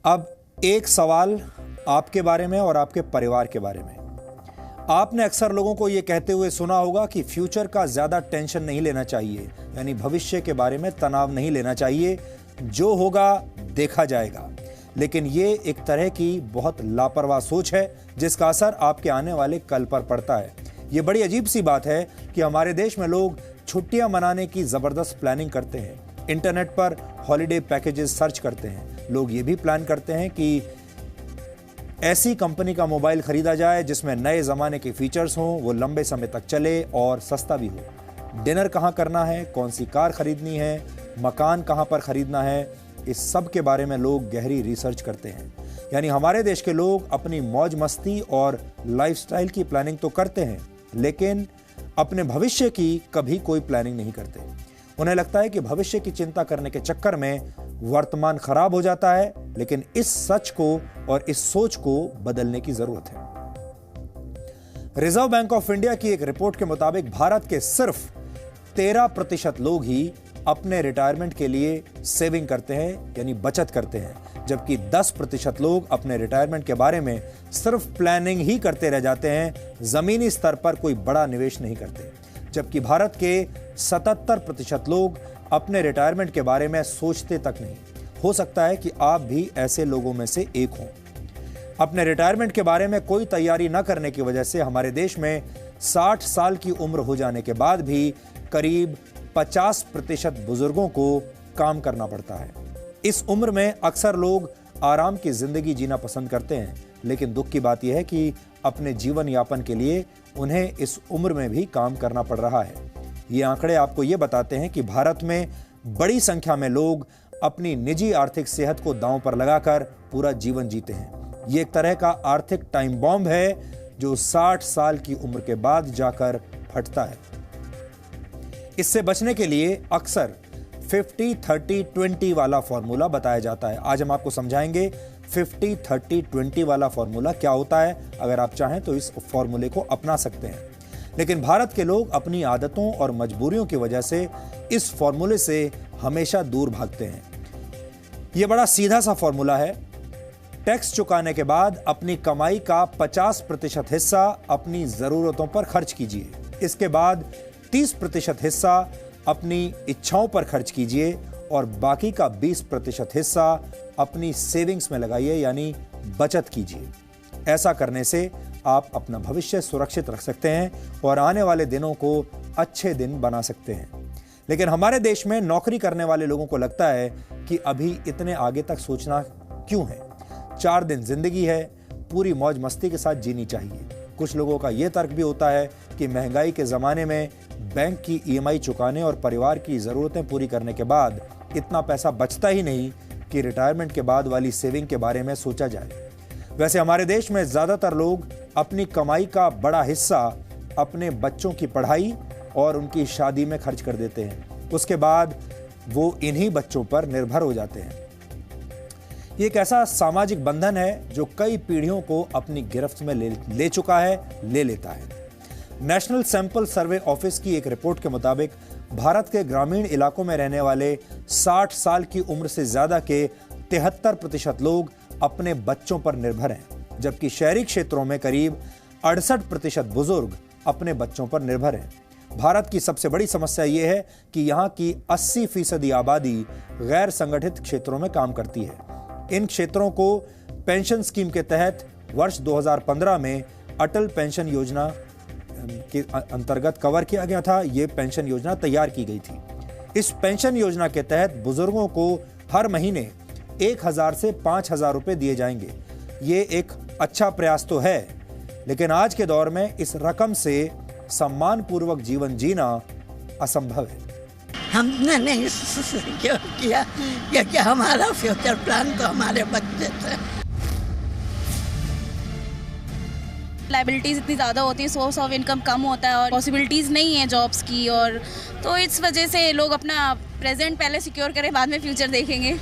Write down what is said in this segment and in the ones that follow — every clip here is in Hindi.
अब एक सवाल आपके बारे में और आपके परिवार के बारे में। आपने अक्सर लोगों को यह कहते हुए सुना होगा कि फ्यूचर का ज्यादा टेंशन नहीं लेना चाहिए, यानी भविष्य के बारे में तनाव नहीं लेना चाहिए, जो होगा देखा जाएगा। लेकिन ये एक तरह की बहुत लापरवाह सोच है जिसका असर आपके आने वाले कल पर पड़ता है। ये बड़ी अजीब सी बात है कि हमारे देश में लोग छुट्टियां मनाने की जबरदस्त प्लानिंग करते हैं, इंटरनेट पर हॉलिडे पैकेजेस सर्च करते हैं। लोग ये भी प्लान करते हैं कि ऐसी कंपनी का मोबाइल खरीदा जाए जिसमें नए जमाने के फीचर्स हों, वो लंबे समय तक चले और सस्ता भी हो। डिनर कहाँ करना है, कौन सी कार खरीदनी है, मकान कहाँ पर खरीदना है, इस सब के बारे में लोग गहरी रिसर्च करते हैं। यानी हमारे देश के लोग अपनी मौज मस्ती और लाइफस्टाइल की प्लानिंग तो करते हैं, लेकिन अपने भविष्य की कभी कोई प्लानिंग नहीं करते। उन्हें लगता है कि भविष्य की चिंता करने के चक्कर में वर्तमान खराब हो जाता है, लेकिन इस सच को और इस सोच को बदलने की जरूरत है। रिजर्व बैंक ऑफ इंडिया की एक रिपोर्ट के मुताबिक भारत के सिर्फ 13% लोग ही अपने रिटायरमेंट के लिए सेविंग करते हैं, यानी बचत करते हैं, जबकि 10% लोग अपने रिटायरमेंट के बारे में सिर्फ प्लानिंग ही करते रह जाते हैं, जमीनी स्तर पर कोई बड़ा निवेश नहीं करते। जबकि भारत के 77% लोग अपने रिटायरमेंट के बारे में सोचते तक नहीं। हो सकता है कि आप भी ऐसे लोगों में से एक हों। अपने रिटायरमेंट के बारे में कोई तैयारी न करने की वजह से हमारे देश में 60 साल की उम्र हो जाने के बाद भी करीब 50% बुजुर्गों को काम करना पड़ता है। इस उम्र में अक्सर लोग आराम की जिंदगी जीना पसंद करते हैं, लेकिन दुख की बात यह है कि अपने जीवन यापन के लिए उन्हें इस उम्र में भी काम करना पड़ रहा है। ये आंकड़े आपको ये बताते हैं कि भारत में बड़ी संख्या में लोग अपनी निजी आर्थिक सेहत को दांव पर लगाकर पूरा जीवन जीते हैं। ये एक तरह का आर्थिक टाइम बॉम्ब है जो 60 साल की उम्र के बाद जाकर फटता है। इससे बचने के लिए अक्सर 50-30-20 वाला फॉर्मूला बताया जाता है। आज हम आपको समझाएंगे 50-30-20 वाला फॉर्मूला क्या होता है। अगर आप चाहें तो इस फॉर्मूले को अपना सकते हैं, लेकिन भारत के लोग अपनी आदतों और मजबूरियों की वजह से इस फॉर्मूले से हमेशा दूर भागते हैं। यह बड़ा सीधा सा फॉर्मूला है। टैक्स चुकाने के बाद अपनी कमाई का 50% हिस्सा अपनी जरूरतों पर खर्च कीजिए। इसके बाद 30% हिस्सा अपनी इच्छाओं पर खर्च कीजिए और बाकी का 20% हिस्सा अपनी सेविंग्स में लगाइए, यानी बचत कीजिए। ऐसा करने से आप अपना भविष्य सुरक्षित रख सकते हैं और आने वाले दिनों को अच्छे दिन बना सकते हैं। लेकिन हमारे देश में नौकरी करने वाले लोगों को लगता है कि अभी इतने आगे तक सोचना क्यों है, 4 दिन जिंदगी है, पूरी मौज मस्ती के साथ जीनी चाहिए। कुछ लोगों का यह तर्क भी होता है कि महंगाई के जमाने में बैंक की EMI चुकाने और परिवार की जरूरतें पूरी करने के बाद इतना पैसा बचता ही नहीं कि रिटायरमेंट के बाद वाली सेविंग के बारे में सोचा जाए। वैसे हमारे देश में ज्यादातर लोग अपनी कमाई का बड़ा हिस्सा अपने बच्चों की पढ़ाई और उनकी शादी में खर्च कर देते हैं। उसके बाद वो इन्हीं बच्चों पर निर्भर हो जाते हैं। ये एक ऐसा सामाजिक बंधन है जो कई पीढ़ियों को अपनी गिरफ्त में ले चुका है, ले लेता है। नेशनल सैंपल सर्वे ऑफिस की एक रिपोर्ट के मुताबिक भारत के ग्रामीण इलाकों में रहने वाले 60 साल की उम्र से ज्यादा के 73% लोग अपने बच्चों पर निर्भर हैं, जबकि शहरी क्षेत्रों में करीब 68% बुजुर्ग अपने बच्चों पर निर्भर हैं। भारत की सबसे बड़ी समस्या यह है कि यहाँ की 80% आबादी गैर संगठित क्षेत्रों में काम करती है। इन क्षेत्रों को पेंशन स्कीम के तहत वर्ष 2015 में अटल पेंशन योजना के अंतर्गत कवर किया गया था। ये पेंशन योजना तैयार की गई थी। इस पेंशन योजना के तहत बुजुर्गों को हर महीने 1000 से 5000 रुपए दिए जाएंगे। ये एक अच्छा प्रयास तो है, लेकिन आज के दौर में इस रकम से सम्मानपूर्वक जीवन जीना असंभव है। हमने नहीं सिक्योर किया क्योंकि हमारा फ्यूचर प्लान तो हमारे बच्चे थे। लाइबिलिटीज इतनी ज़्यादा होती है, सोर्स ऑफ इनकम कम होता है और पॉसिबिलिटीज़ नहीं है जॉब्स की, और तो इस वजह से लोग अपना प्रेजेंट पहले सिक्योर करें, बाद में फ्यूचर देखेंगे।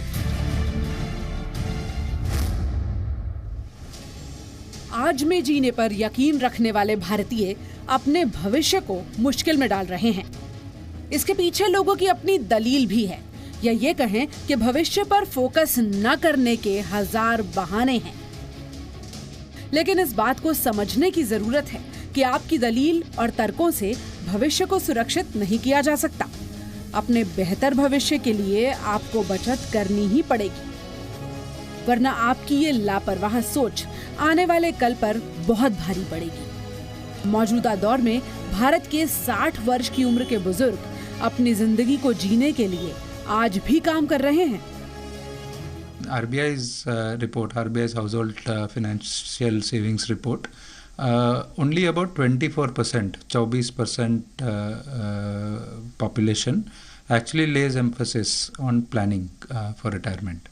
आज में जीने पर यकीन रखने वाले भारतीय अपने भविष्य को मुश्किल में डाल रहे हैं। इसके पीछे लोगों की अपनी दलील भी है। या ये कहें कि भविष्य पर फोकस न करने के हजार बहाने हैं। लेकिन इस बात को समझने की जरूरत है कि आपकी दलील और तर्कों से भविष्य को सुरक्षित नहीं किया जा सकता। अपने बेहतर भविष्य के लिए आपको बचत करनी ही पड़ेगी, वरना आपकी ये लापरवाह सोच आने वाले कल पर बहुत भारी पड़ेगी। मौजूदा दौर में भारत के 60 वर्ष की उम्र के बुजुर्ग अपनी जिंदगी को जीने के लिए आज भी काम कर रहे हैं। RBI's report, RBI's household financial savings report, only about 24%, 24% population actually lays emphasis on planning for retirement.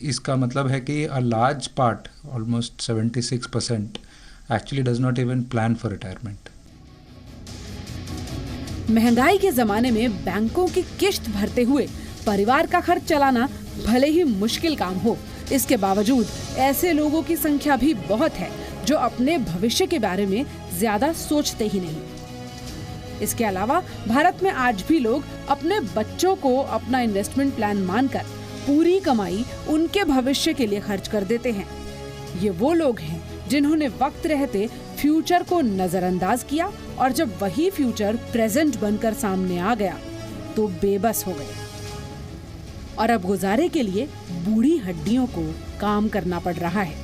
इसका मतलब है कि a large part, almost 76%, actually does not even plan for retirement. महंगाई के जमाने में बैंकों की किश्त भरते हुए परिवार का खर्च चलाना भले ही मुश्किल काम हो, इसके बावजूद ऐसे लोगों की संख्या भी बहुत है जो अपने भविष्य के बारे में ज्यादा सोचते ही नहीं। इसके अलावा भारत में आज भी लोग अपने बच्चों को अपना इन्वेस्टमेंट प्लान मानकर पूरी कमाई उनके भविष्य के लिए खर्च कर देते हैं। ये वो लोग हैं जिन्होंने वक्त रहते फ्यूचर को नजरअंदाज किया और जब वही फ्यूचर प्रेजेंट बनकर सामने आ गया तो बेबस हो गए और अब गुजारे के लिए बूढ़ी हड्डियों को काम करना पड़ रहा है।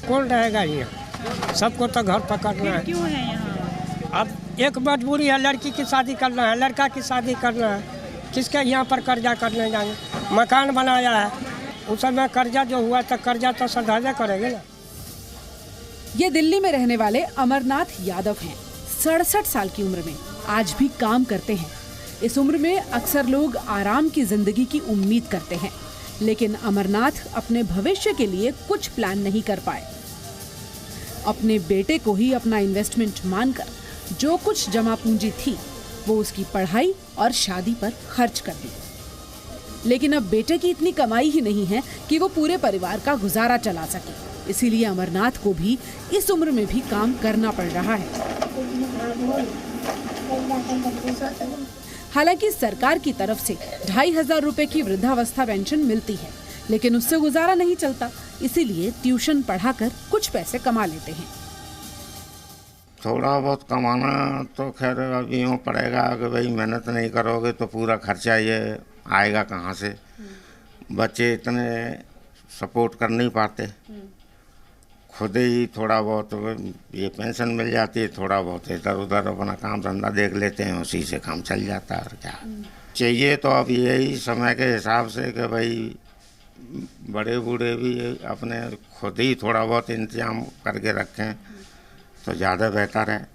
कौन रहेगा यहाँ? सबको तो घर पकड़ना है। क्यों है यहाँ? अब एक मजबूरी है, लड़की की शादी करना है, लड़का की शादी करना है, किसके यहाँ पर कर्जा करने जाएंगे? मकान बनाया है, उस समय कर्जा जो हुआ तो कर्जा तो सधाजे करेंगे ना। ये दिल्ली में रहने वाले अमरनाथ यादव हैं। 67 साल की उम्र में आज भी काम करते हैं। इस उम्र में अक्सर लोग आराम की जिंदगी की उम्मीद करते हैं, लेकिन अमरनाथ अपने भविष्य के लिए कुछ प्लान नहीं कर पाए। अपने बेटे को ही अपना इन्वेस्टमेंट मानकर जो कुछ जमा पूंजी थी वो उसकी पढ़ाई और शादी पर खर्च कर दी। लेकिन अब बेटे की इतनी कमाई ही नहीं है कि वो पूरे परिवार का गुजारा चला सके, इसीलिए अमरनाथ को भी इस उम्र में भी काम करना पड़ रहा है। हालांकि सरकार की तरफ से 2500 रुपए की वृद्धावस्था पेंशन मिलती है, लेकिन उससे गुजारा नहीं चलता, इसीलिए ट्यूशन पढ़ाकर कुछ पैसे कमा लेते हैं। थोड़ा बहुत कमाना तो खैर अब यूँ पड़ेगा कि भाई मेहनत नहीं करोगे तो पूरा खर्चा ये आएगा कहाँ से। बच्चे इतने सपोर्ट कर नहीं पाते, खुद ही थोड़ा बहुत ये पेंशन मिल जाती है, थोड़ा बहुत इधर उधर अपना काम धंधा देख लेते हैं, उसी से काम चल जाता है। और क्या चाहिए तो अब यही समय के हिसाब से कि भाई बड़े बूढ़े भी अपने खुद ही थोड़ा बहुत इंतजाम करके रखें तो ज़्यादा बेहतर है,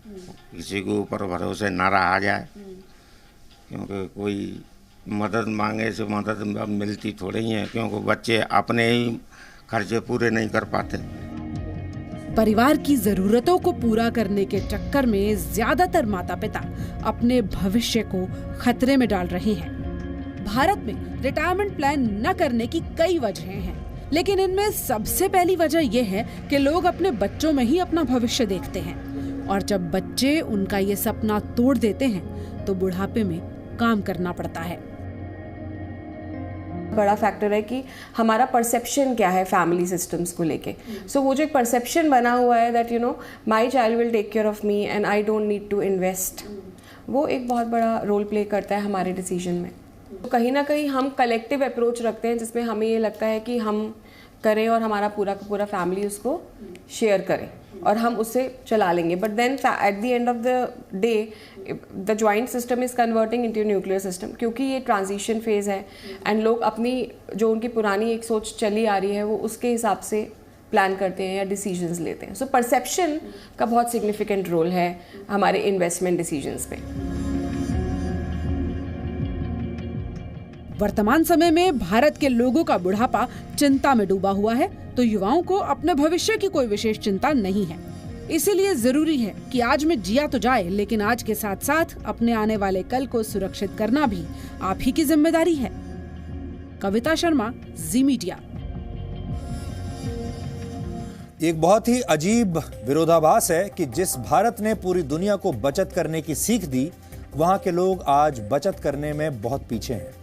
किसी के ऊपर भरोसे ना रहा जाए, क्योंकि कोई मदद मांगे से मदद मिलती थोड़ी है, क्योंकि बच्चे अपने ही खर्चे पूरे नहीं कर पाते। परिवार की जरूरतों को पूरा करने के चक्कर में ज्यादातर माता पिता अपने भविष्य को खतरे में डाल रहे हैं। भारत में रिटायरमेंट प्लान न करने की कई वजहें हैं, लेकिन इनमें सबसे पहली वजह यह है कि लोग अपने बच्चों में ही अपना भविष्य देखते हैं और जब बच्चे उनका ये सपना तोड़ देते हैं तो बुढ़ापे में काम करना पड़ता है। बड़ा फैक्टर है कि हमारा परसेप्शन क्या है फैमिली सिस्टम्स को लेके। सो वो जो एक परसेप्शन बना हुआ है that you know my child will take care of me and I don't need to invest, वो एक बहुत बड़ा रोल प्ले करता है हमारे डिसीजन में। तो कहीं ना कहीं हम कलेक्टिव अप्रोच रखते हैं जिसमें हमें ये लगता है कि हम करें और हमारा पूरा का पूरा फैमिली उसको शेयर करे और हम उससे चला लेंगे। But then at the end of the day the joint system is converting into nuclear system, क्योंकि ये ट्रांजिशन फेज़ है एंड लोग अपनी जो उनकी पुरानी एक सोच चली आ रही है वो उसके हिसाब से प्लान करते हैं या डिसीजंस लेते हैं। सो परसेप्शन का बहुत सिग्निफिकेंट रोल है हमारे इन्वेस्टमेंट डिसीजंस पे। वर्तमान समय में भारत के लोगों का बुढ़ापा चिंता में डूबा हुआ है, तो युवाओं को अपने भविष्य की कोई विशेष चिंता नहीं है। इसीलिए जरूरी है कि आज में जिया तो जाए, लेकिन आज के साथ साथ अपने आने वाले कल को सुरक्षित करना भी आप ही की जिम्मेदारी है। कविता शर्मा, जी मीडिया। एक बहुत ही अजीब विरोधाभास है कि जिस भारत ने पूरी दुनिया को बचत करने की सीख दी, वहां के लोग आज बचत करने में बहुत पीछे हैं।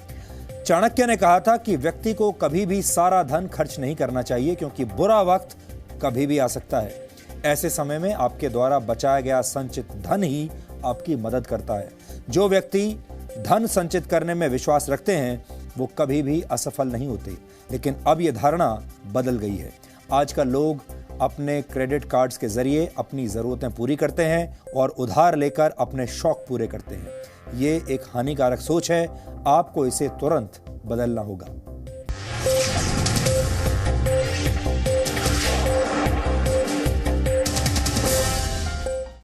चाणक्य ने कहा था कि व्यक्ति को कभी भी सारा धन खर्च नहीं करना चाहिए, क्योंकि बुरा वक्त कभी भी आ सकता है। ऐसे समय में आपके द्वारा बचाया गया संचित धन ही आपकी मदद करता है। जो व्यक्ति धन संचित करने में विश्वास रखते हैं वो कभी भी असफल नहीं होते। लेकिन अब यह धारणा बदल गई है। आजकल लोग अपने क्रेडिट कार्ड्स के जरिए अपनी ज़रूरतें पूरी करते हैं और उधार लेकर अपने शौक पूरे करते हैं। ये एक हानिकारक सोच है। आपको इसे तुरंत बदलना होगा।